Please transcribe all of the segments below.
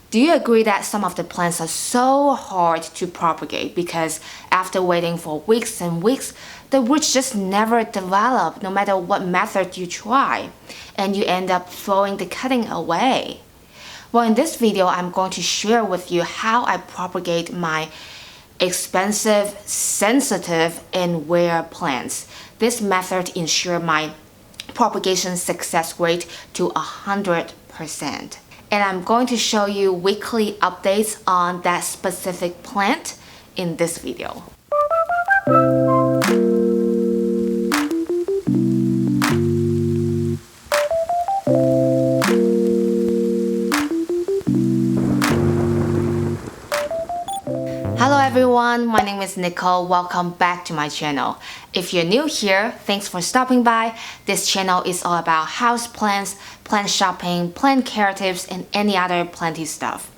Do you agree that some of the plants are so hard to propagate because after waiting for weeks and weeks, the roots just never develop no matter what method you try, and you end up throwing the cutting away? Well, in this video, I'm going to share with you how I propagate my expensive, sensitive, and rare plants. This method ensures my propagation success rate to 100%. And I'm going to show you weekly updates on that specific plant in this video. Hello everyone, my name is Nicole. Welcome back to my channel. If you're new here, thanks for stopping by. This channel is all about houseplants, plant shopping, plant care tips, and any other planty stuff.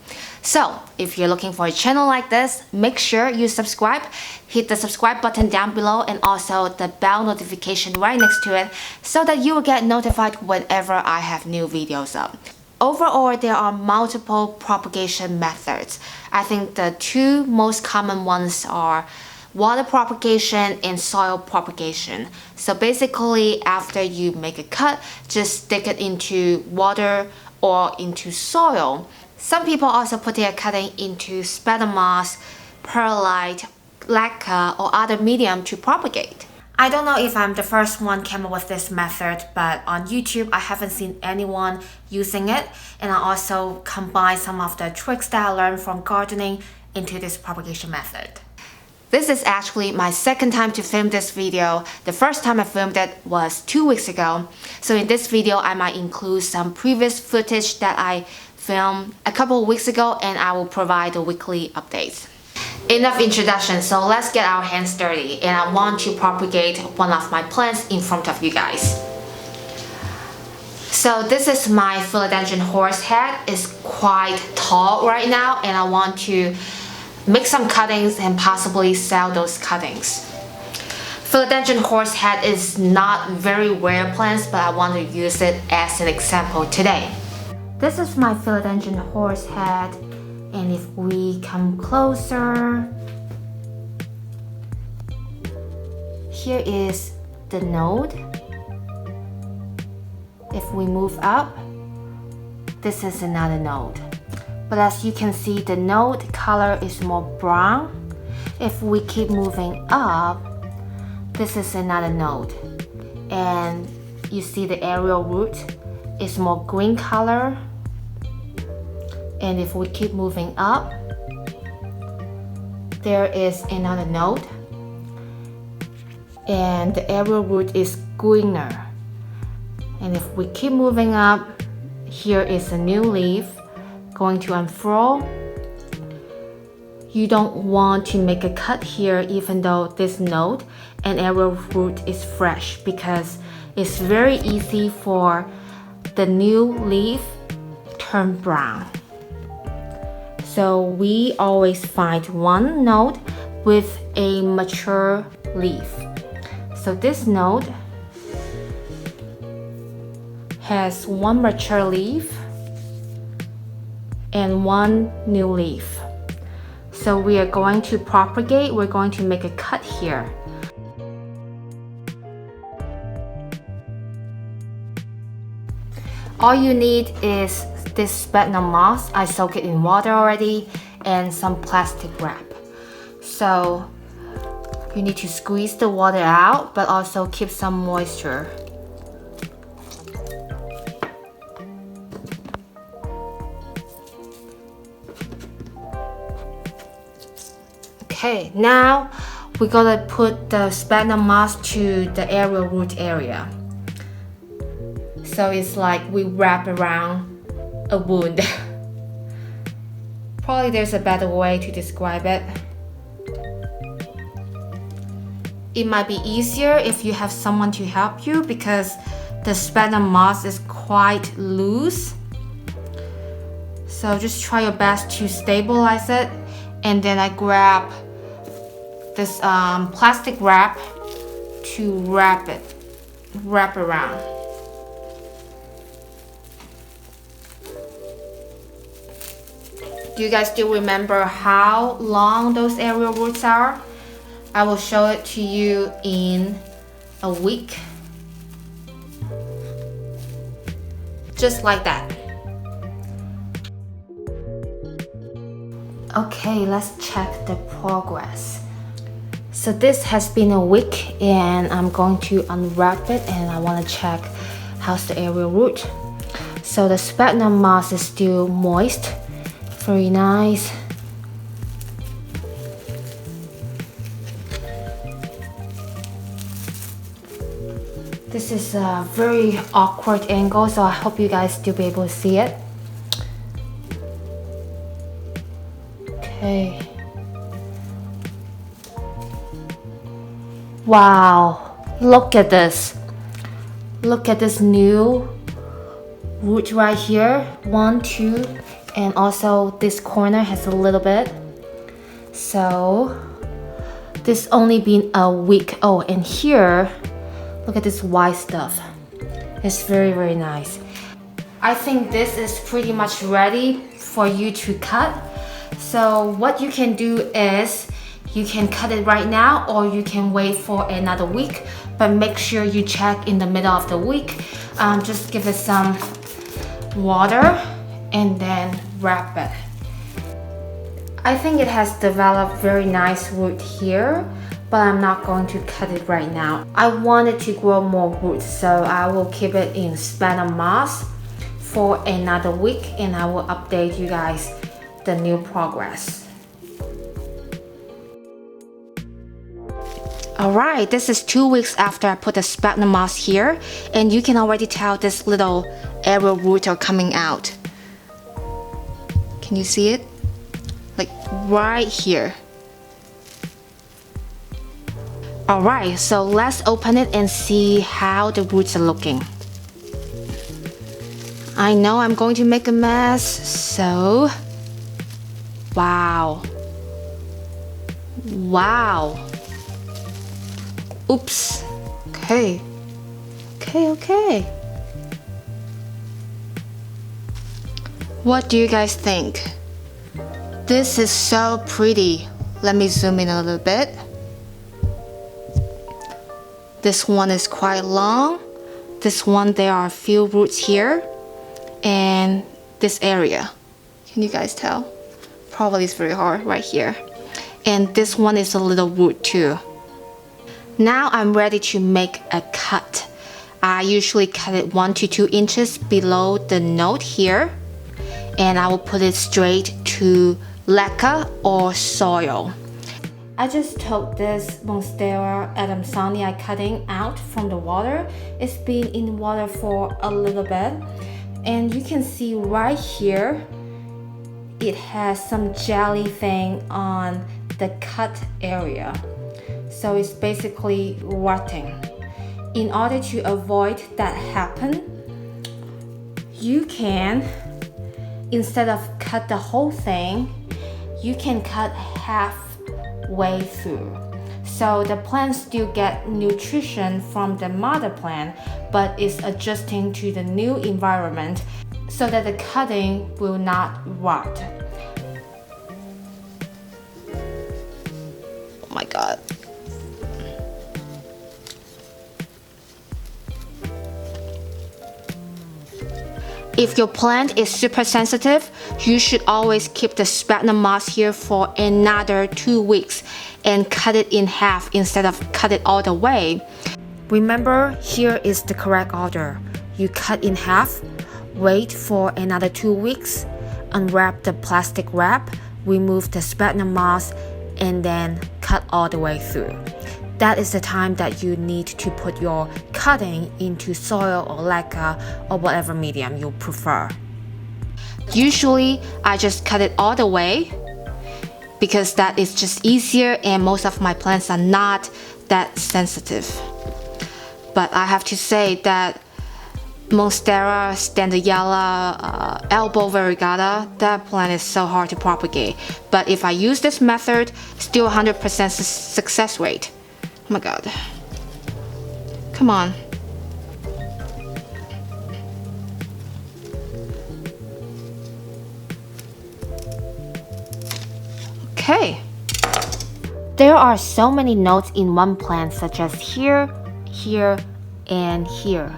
So, if you're looking for a channel like this, make sure you subscribe. Hit the subscribe button down below and also the bell notification right next to it so that you will get notified whenever I have new videos up. Overall, there are multiple propagation methods. I think the two most common ones are water propagation and soil propagation. So basically, after you make a cut, just stick it into water or into soil. Some people also put their cutting into sphagnum moss, perlite, leca, or other medium to propagate. I don't know if I'm the first one came up with this method, but on YouTube I haven't seen anyone using it, and I also combined some of the tricks that I learned from gardening into this propagation method. This is actually my second time to film this video. The first time I filmed it was 2 weeks ago. So in this video I might include some previous footage that I filmed a couple of weeks ago, and I will provide the weekly updates. Enough introduction, so let's get our hands dirty, and I want to propagate one of my plants in front of you guys. So this is my philodendron horsehead. It's quite tall right now, and I want to make some cuttings and possibly sell those cuttings. Philodendron horsehead is not very rare plants, but I want to use it as an example today. This is my philodendron horsehead. And if we come closer, here is the node. If we move up, this is another node. But as you can see, the node color is more brown. If we keep moving up, this is another node. And you see the aerial root is more green color. And if we keep moving up, there is another node, and the aerial root is greener. And if we keep moving up, here is a new leaf going to unfurl. You don't want to make a cut here even though this node and aerial root is fresh, because it's very easy for the new leaf turn brown. So we always find one node with a mature leaf. So this node has one mature leaf and one new leaf. So we are going to propagate, we're going to make a cut here. All you need is this sphagnum moss. I soak it in water already, and some plastic wrap. So you need to squeeze the water out, but also keep some moisture. Okay, now we're gonna put the sphagnum moss to the aerial root area. So it's like we wrap around a wound. Probably there's a better way to describe it. It might be easier if you have someone to help you, because the sphagnum moss is quite loose. So just try your best to stabilize it, and then I grab this plastic wrap to wrap around. Do you guys still remember how long those aerial roots are? I will show it to you in a week. Just like that. Okay, let's check the progress. So this has been a week and I'm going to unwrap it and I want to check how's the aerial root. So the sphagnum moss is still moist. Very nice. This is a very awkward angle, so I hope you guys still be able to see it. Okay. Wow, look at this. Look at this new root right here. 1, 2, and also this corner has a little bit. So this only been a week. Oh, and here, look at this white stuff. It's very, very nice. I think this is pretty much ready for you to cut. So what you can do is you can cut it right now or you can wait for another week, but make sure you check in the middle of the week. Just give it some water and then wrap it. I think it has developed very nice root here, but I'm not going to cut it right now. I want it to grow more roots, so I will keep it in sphagnum moss for another week and I will update you guys the new progress. Alright, this is 2 weeks after I put the sphagnum moss here, and you can already tell this little aerial roots are coming out. Can you see it? Like right here. Alright, so let's open it and see how the roots are looking. I know I'm going to make a mess, so... Wow. Wow. Oops. Okay. Okay. What do you guys think? This is so pretty. Let me zoom in a little bit. This one is quite long. This one, there are a few roots here. And this area. Can you guys tell? Probably it's very hard right here. And this one is a little root too. Now I'm ready to make a cut. I usually cut it 1 to 2 inches below the note here. And I will put it straight to leca or soil. I just took this Monstera adamsonii cutting out from the water. It's been in water for a little bit. And you can see right here, it has some jelly thing on the cut area. So it's basically rotting. In order to avoid that happen, you can, instead of cut the whole thing, you can cut halfway through. So the plant still get nutrition from the mother plant, but is adjusting to the new environment so that the cutting will not rot. Oh my God. If your plant is super sensitive, you should always keep the sphagnum moss here for another 2 weeks and cut it in half instead of cut it all the way. Remember, here is the correct order. You cut in half, wait for another 2 weeks, unwrap the plastic wrap, remove the sphagnum moss, and then cut all the way through. That is the time that you need to put your cutting into soil or leca or whatever medium you prefer. Usually, I just cut it all the way because that is just easier and most of my plants are not that sensitive. But I have to say that Monstera standardella elbow variegata, that plant is so hard to propagate. But if I use this method, still 100% success rate. Oh my God. Come on. Okay. There are so many nodes in one plant, such as here, here, and here.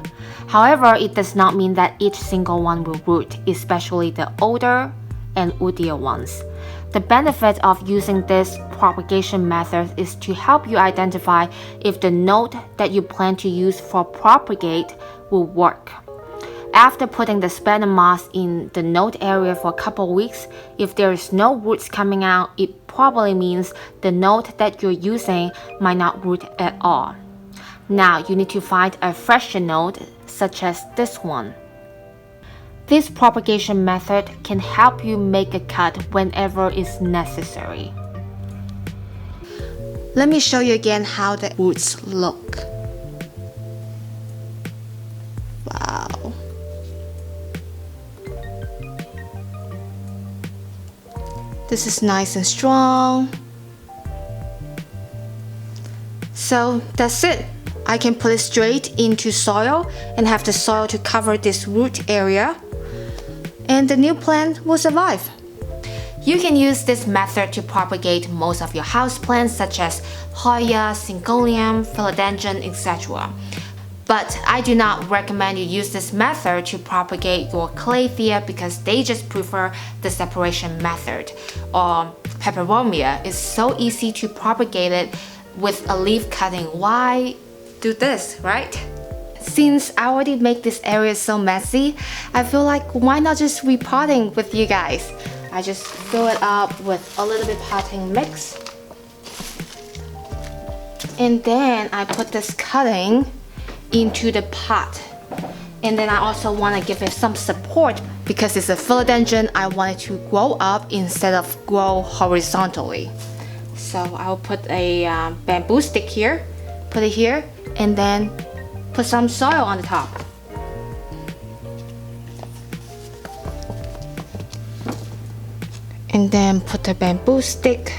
However, it does not mean that each single one will root, especially the older and woodier ones. The benefit of using this propagation method is to help you identify if the node that you plan to use for propagate will work. After putting the sphagnum moss in the node area for a couple weeks, if there is no roots coming out, it probably means the node that you're using might not root at all. Now you need to find a fresher node, such as this one. This propagation method can help you make a cut whenever it's necessary. Let me show you again how the roots look. Wow. This is nice and strong. So that's it. I can put it straight into soil and have the soil to cover this root area, and the new plant will survive. You can use this method to propagate most of your houseplants, such as Hoya, Syngonium, Philodendron, etc. But I do not recommend you use this method to propagate your Calathea because they just prefer the separation method. Or Peperomia is so easy to propagate it with a leaf cutting. Why do this, right? Since I already make this area so messy, I feel like why not just repotting with you guys? I just fill it up with a little bit potting mix. And then I put this cutting into the pot. And then I also want to give it some support because it's a philodendron. I want it to grow up instead of grow horizontally. So I'll put a bamboo stick here, put it here, and then put some soil on the top. And then put the bamboo stick.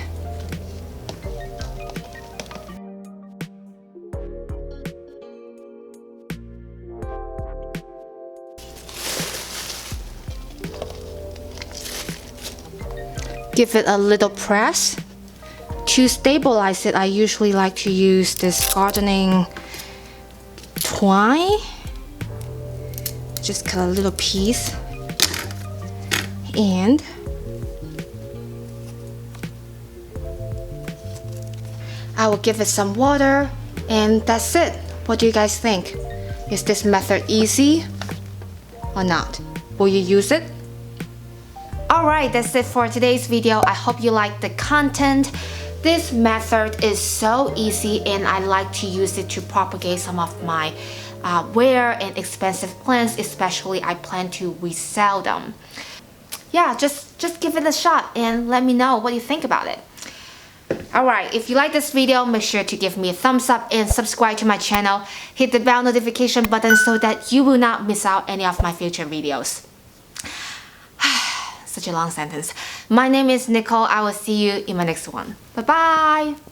Give it a little press. To stabilize it, I usually like to use this gardening twine. Just cut a little piece. And I will give it some water, and that's it. What do you guys think? Is this method easy or not? Will you use it? Alright, that's it for today's video. I hope you liked the content. This method is so easy and I like to use it to propagate some of my rare and expensive plants, especially I plan to resell them. Yeah, just give it a shot and let me know what you think about it. Alright, if you like this video, make sure to give me a thumbs up and subscribe to my channel. Hit the bell notification button so that you will not miss out any of my future videos. Such a long sentence. My name is Nicole. I will see you in my next one. Bye bye!